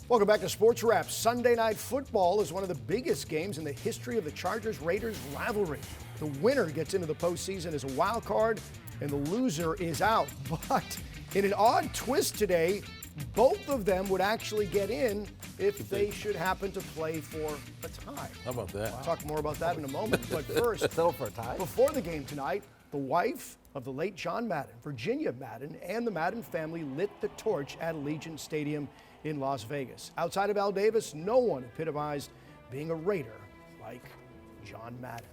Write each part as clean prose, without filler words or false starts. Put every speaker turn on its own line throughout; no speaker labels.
Welcome back to Sports Wrap. Sunday Night Football is one of the biggest games in the history of the Chargers-Raiders rivalry. The winner gets into the postseason as a wild card, and the loser is out. But in an odd twist today, both of them would actually get in if they should happen to play for a tie.
How about that?
We'll talk more about that in a moment. But first,
So for a tie?
before the game tonight, the wife of the late John Madden, Virginia Madden, and the Madden family lit the torch at Allegiant Stadium in Las Vegas. Outside of Al Davis, no one epitomized being a Raider like John Madden.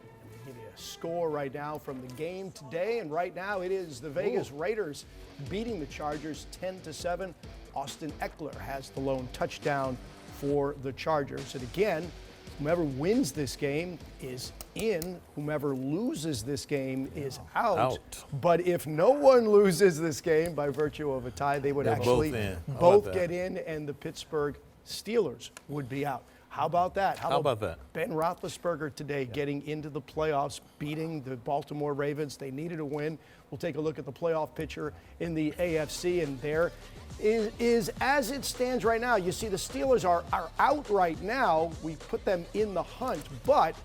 I'm going to give you a score right now from the game today, and right now it is the Vegas Raiders beating the Chargers 10-7. Austin Eckler has the lone touchdown for the Chargers. And again, whomever wins this game is in. Whomever loses this game is out. But if no one loses this game by virtue of a tie, they would actually both get in, and the Pittsburgh Steelers would be out. How about that?
How about that?
Ben Roethlisberger today getting into the playoffs, beating the Baltimore Ravens. They needed a win. We'll take a look at the playoff picture in the AFC, and there is as it stands right now. You see the Steelers are out right now. We put them in the hunt, but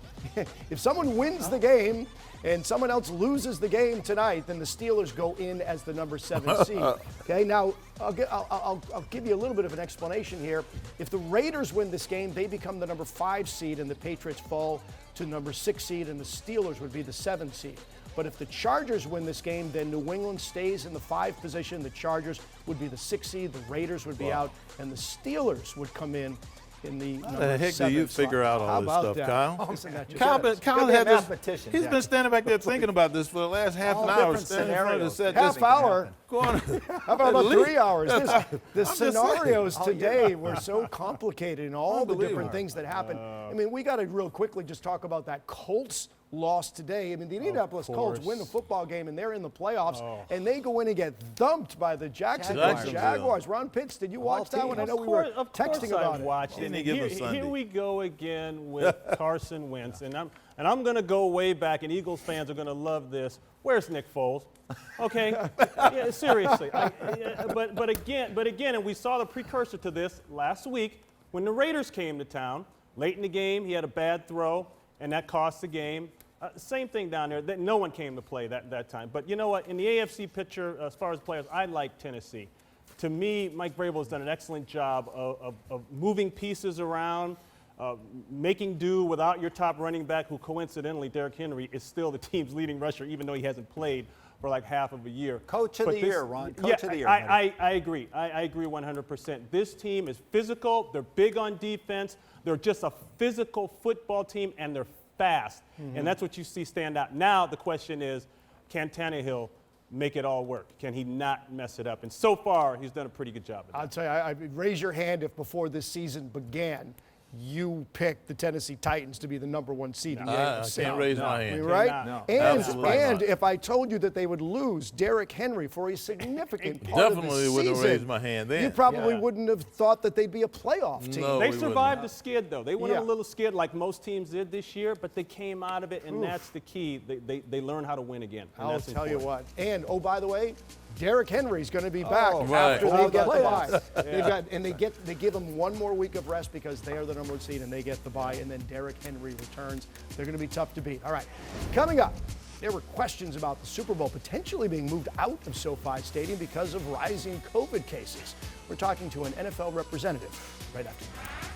if someone wins the game and someone else loses the game tonight, then the Steelers go in as the number 7 seed. Okay, now I'll give you a little bit of an explanation here. If the Raiders win this game, they become the number 5 seed, and the Patriots fall to number 6 seed, and the Steelers would be the 7 seed. But if the Chargers win this game, then New England stays in the 5 position. The Chargers would be the 6 seed, the Raiders would be out, and the Steelers would come in the number 7
How the heck do you figure out all this stuff, Kyle?
Kyle
had this.
mathematician,
He's been standing back there thinking about this for the last half an hour. Standing in front of the set,
Half hour.
Go on.
How about 3 hours? The
just
scenarios
saying.
today were so complicated and all the different
Unbelievable.
things that happened. I mean, we got to real quickly just talk about that Colts loss today. I mean, the Indianapolis Colts win the football game, and they're in the playoffs, and they go in and get thumped by the Jacksonville Jaguars. Ron Pitts, did you watch that one? I know we were texting about it.
Watched it.
Didn't he give us Sunday?
Here we go again with Carson Wentz, and I'm going to go way back, and Eagles fans are going to love this. Where's Nick Foles? Okay, yeah, seriously. But again, and we saw the precursor to this last week when the Raiders came to town. Late in the game, he had a bad throw, and that cost the game. Same thing down there. No one came to play that time. But you know what? In the AFC picture, as far as players, I like Tennessee. To me, Mike Vrabel has done an excellent job of moving pieces around, making do without your top running back, who coincidentally, Derrick Henry, is still the team's leading rusher, even though he hasn't played for like half of a year.
Coach of the year, Ron. Coach of the year.
I agree. I agree 100%. This team is physical. They're big on defense. They're just a physical football team, and they're fast. And that's what you see stand out. Now the question is, can Tannehill make it all work? Can he not mess it up? And so far, he's done a pretty good job of that.
I'll tell you, I raise your hand if before this season began, you picked the Tennessee Titans to be the number 1 seed in the AFC.
I can't raise my hand.
Right?
No.
And if I told you that they would lose Derrick Henry for a significant part of the
Definitely
season,
wouldn't have raised my hand then.
you probably wouldn't have thought that they'd be a playoff team.
No.
They
we
survived the skid, though. They went
Yeah.
a little skid like most teams did this year, but they came out of it, and that's the key. They learn how to win again. And
I'll
that's
tell you
important.
what. And, oh, by the way, Derrick Henry's going to be back
right.
after they get the bye.
Playoffs.
They give him one more week of rest because they are the number 1 seed and they get the bye, and then Derrick Henry returns. They're going to be tough to beat. All right, coming up, there were questions about the Super Bowl potentially being moved out of SoFi Stadium because of rising COVID cases. We're talking to an NFL representative right after that.